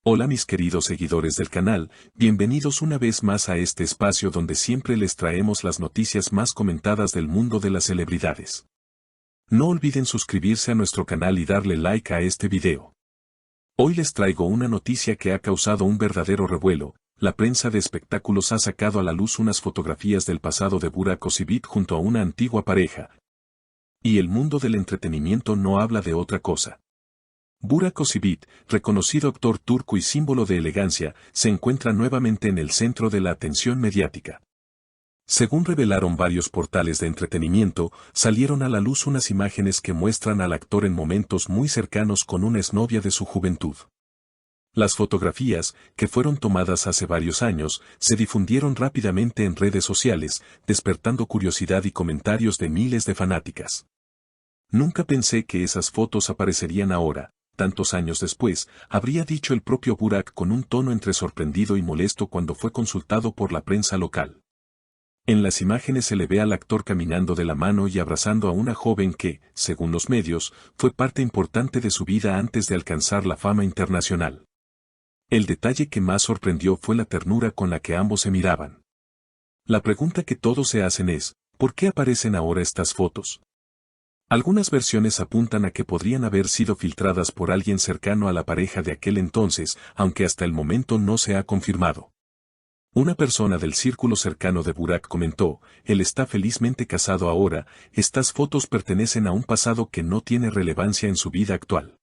Hola mis queridos seguidores del canal, bienvenidos una vez más a este espacio donde siempre les traemos las noticias más comentadas del mundo de las celebridades. No olviden suscribirse a nuestro canal y darle like a este video. Hoy les traigo una noticia que ha causado un verdadero revuelo. La prensa de espectáculos ha sacado a la luz unas fotografías del pasado de Burak Özçivit junto a una antigua pareja. Y el mundo del entretenimiento no habla de otra cosa. Burak Özçivit, reconocido actor turco y símbolo de elegancia, se encuentra nuevamente en el centro de la atención mediática. Según revelaron varios portales de entretenimiento, salieron a la luz unas imágenes que muestran al actor en momentos muy cercanos con una exnovia de su juventud. Las fotografías, que fueron tomadas hace varios años, se difundieron rápidamente en redes sociales, despertando curiosidad y comentarios de miles de fanáticas. Nunca pensé que esas fotos aparecerían ahora. Tantos años después, habría dicho el propio Burak con un tono entre sorprendido y molesto cuando fue consultado por la prensa local. En las imágenes se le ve al actor caminando de la mano y abrazando a una joven que, según los medios, fue parte importante de su vida antes de alcanzar la fama internacional. El detalle que más sorprendió fue la ternura con la que ambos se miraban. La pregunta que todos se hacen es, ¿por qué aparecen ahora estas fotos? Algunas versiones apuntan a que podrían haber sido filtradas por alguien cercano a la pareja de aquel entonces, aunque hasta el momento no se ha confirmado. Una persona del círculo cercano de Burak comentó, él está felizmente casado ahora, estas fotos pertenecen a un pasado que no tiene relevancia en su vida actual.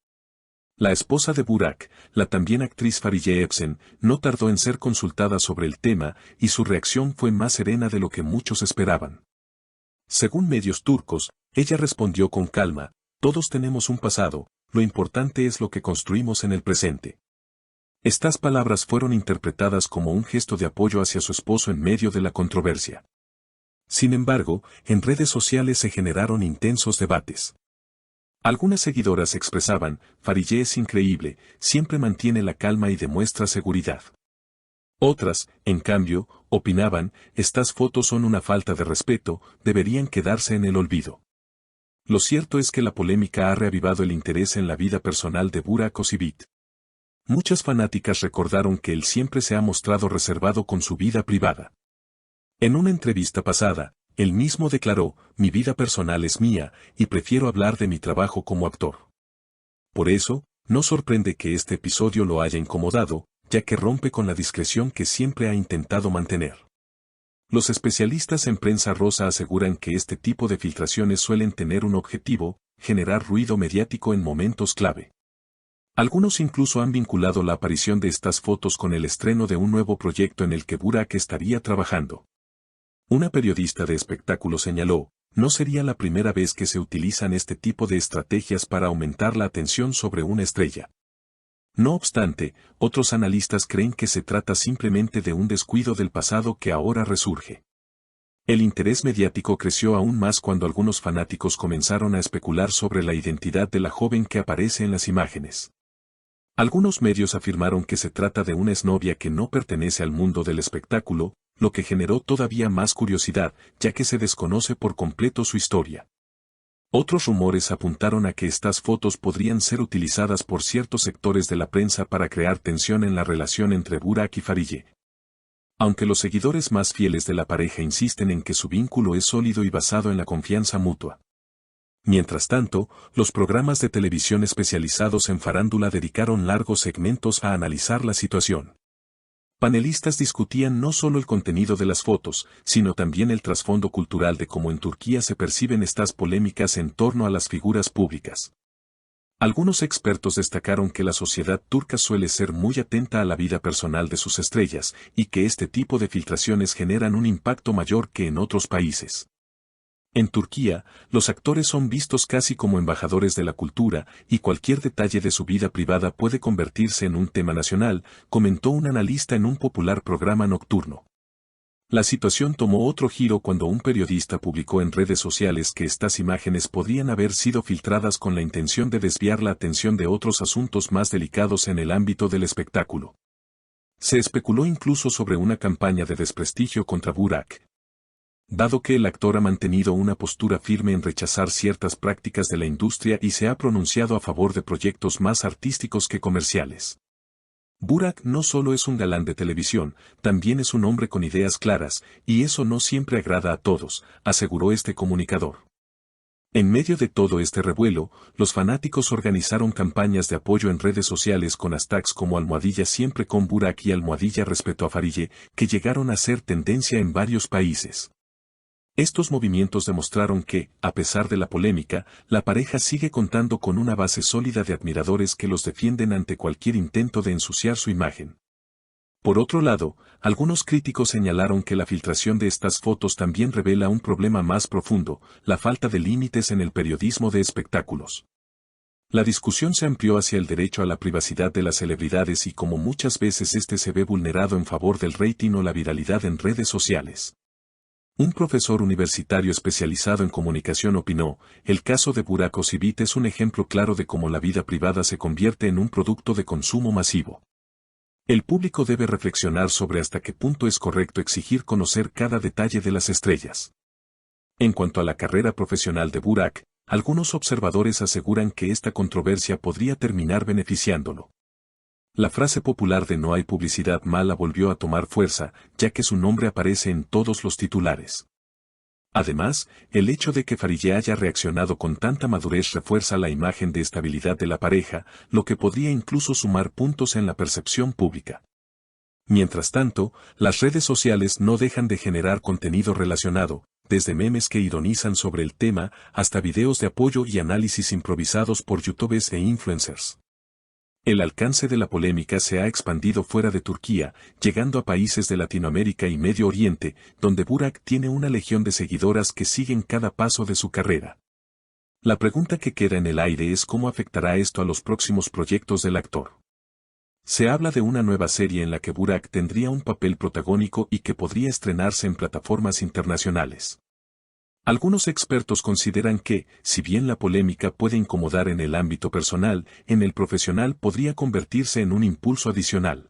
La esposa de Burak, la también actriz Fariye Evcen, no tardó en ser consultada sobre el tema y su reacción fue más serena de lo que muchos esperaban. Según medios turcos, ella respondió con calma, todos tenemos un pasado, lo importante es lo que construimos en el presente. Estas palabras fueron interpretadas como un gesto de apoyo hacia su esposo en medio de la controversia. Sin embargo, en redes sociales se generaron intensos debates. Algunas seguidoras expresaban, Fariye es increíble, siempre mantiene la calma y demuestra seguridad. Otras, en cambio, opinaban, estas fotos son una falta de respeto, deberían quedarse en el olvido. Lo cierto es que la polémica ha reavivado el interés en la vida personal de Burak Özçivit. Muchas fanáticas recordaron que él siempre se ha mostrado reservado con su vida privada. En una entrevista pasada, él mismo declaró, mi vida personal es mía, y prefiero hablar de mi trabajo como actor. Por eso, no sorprende que este episodio lo haya incomodado, ya que rompe con la discreción que siempre ha intentado mantener. Los especialistas en prensa rosa aseguran que este tipo de filtraciones suelen tener un objetivo, generar ruido mediático en momentos clave. Algunos incluso han vinculado la aparición de estas fotos con el estreno de un nuevo proyecto en el que Burak estaría trabajando. Una periodista de espectáculos señaló, no sería la primera vez que se utilizan este tipo de estrategias para aumentar la atención sobre una estrella. No obstante, otros analistas creen que se trata simplemente de un descuido del pasado que ahora resurge. El interés mediático creció aún más cuando algunos fanáticos comenzaron a especular sobre la identidad de la joven que aparece en las imágenes. Algunos medios afirmaron que se trata de una exnovia que no pertenece al mundo del espectáculo, lo que generó todavía más curiosidad, ya que se desconoce por completo su historia. Otros rumores apuntaron a que estas fotos podrían ser utilizadas por ciertos sectores de la prensa para crear tensión en la relación entre Burak y Fariye. Aunque los seguidores más fieles de la pareja insisten en que su vínculo es sólido y basado en la confianza mutua. Mientras tanto, los programas de televisión especializados en farándula dedicaron largos segmentos a analizar la situación. Panelistas discutían no solo el contenido de las fotos, sino también el trasfondo cultural de cómo en Turquía se perciben estas polémicas en torno a las figuras públicas. Algunos expertos destacaron que la sociedad turca suele ser muy atenta a la vida personal de sus estrellas, y que este tipo de filtraciones generan un impacto mayor que en otros países. En Turquía, los actores son vistos casi como embajadores de la cultura, y cualquier detalle de su vida privada puede convertirse en un tema nacional, comentó un analista en un popular programa nocturno. La situación tomó otro giro cuando un periodista publicó en redes sociales que estas imágenes podrían haber sido filtradas con la intención de desviar la atención de otros asuntos más delicados en el ámbito del espectáculo. Se especuló incluso sobre una campaña de desprestigio contra Burak. Dado que el actor ha mantenido una postura firme en rechazar ciertas prácticas de la industria y se ha pronunciado a favor de proyectos más artísticos que comerciales. Burak no solo es un galán de televisión, también es un hombre con ideas claras, y eso no siempre agrada a todos, aseguró este comunicador. En medio de todo este revuelo, los fanáticos organizaron campañas de apoyo en redes sociales con hashtags como #siempre con Burak y #respeto a Farille, que llegaron a ser tendencia en varios países. Estos movimientos demostraron que, a pesar de la polémica, la pareja sigue contando con una base sólida de admiradores que los defienden ante cualquier intento de ensuciar su imagen. Por otro lado, algunos críticos señalaron que la filtración de estas fotos también revela un problema más profundo, la falta de límites en el periodismo de espectáculos. La discusión se amplió hacia el derecho a la privacidad de las celebridades y cómo muchas veces este se ve vulnerado en favor del rating o la viralidad en redes sociales. Un profesor universitario especializado en comunicación opinó, el caso de Burak Özçivit es un ejemplo claro de cómo la vida privada se convierte en un producto de consumo masivo. El público debe reflexionar sobre hasta qué punto es correcto exigir conocer cada detalle de las estrellas. En cuanto a la carrera profesional de Burak, algunos observadores aseguran que esta controversia podría terminar beneficiándolo. La frase popular de "no hay publicidad mala" volvió a tomar fuerza, ya que su nombre aparece en todos los titulares. Además, el hecho de que Farille haya reaccionado con tanta madurez refuerza la imagen de estabilidad de la pareja, lo que podría incluso sumar puntos en la percepción pública. Mientras tanto, las redes sociales no dejan de generar contenido relacionado, desde memes que ironizan sobre el tema, hasta videos de apoyo y análisis improvisados por youtubers e influencers. El alcance de la polémica se ha expandido fuera de Turquía, llegando a países de Latinoamérica y Medio Oriente, donde Burak tiene una legión de seguidoras que siguen cada paso de su carrera. La pregunta que queda en el aire es cómo afectará esto a los próximos proyectos del actor. Se habla de una nueva serie en la que Burak tendría un papel protagónico y que podría estrenarse en plataformas internacionales. Algunos expertos consideran que, si bien la polémica puede incomodar en el ámbito personal, en el profesional podría convertirse en un impulso adicional.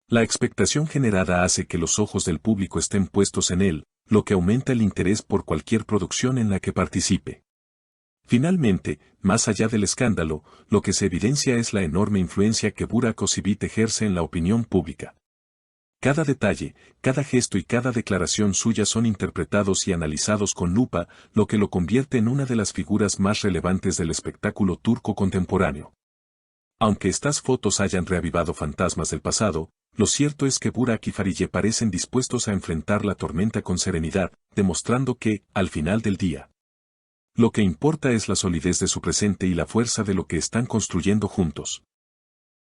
La expectación generada hace que los ojos del público estén puestos en él, lo que aumenta el interés por cualquier producción en la que participe. Finalmente, más allá del escándalo, lo que se evidencia es la enorme influencia que Burak Özçivit ejerce en la opinión pública. Cada detalle, cada gesto y cada declaración suya son interpretados y analizados con lupa, lo que lo convierte en una de las figuras más relevantes del espectáculo turco contemporáneo. Aunque estas fotos hayan reavivado fantasmas del pasado, lo cierto es que Burak y Farille parecen dispuestos a enfrentar la tormenta con serenidad, demostrando que, al final del día, lo que importa es la solidez de su presente y la fuerza de lo que están construyendo juntos.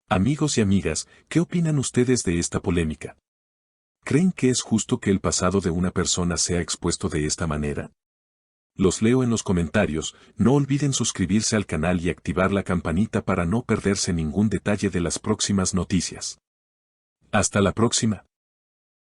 Amigos y amigas, ¿qué opinan ustedes de esta polémica? ¿Creen que es justo que el pasado de una persona sea expuesto de esta manera? Los leo en los comentarios, no olviden suscribirse al canal y activar la campanita para no perderse ningún detalle de las próximas noticias. Hasta la próxima.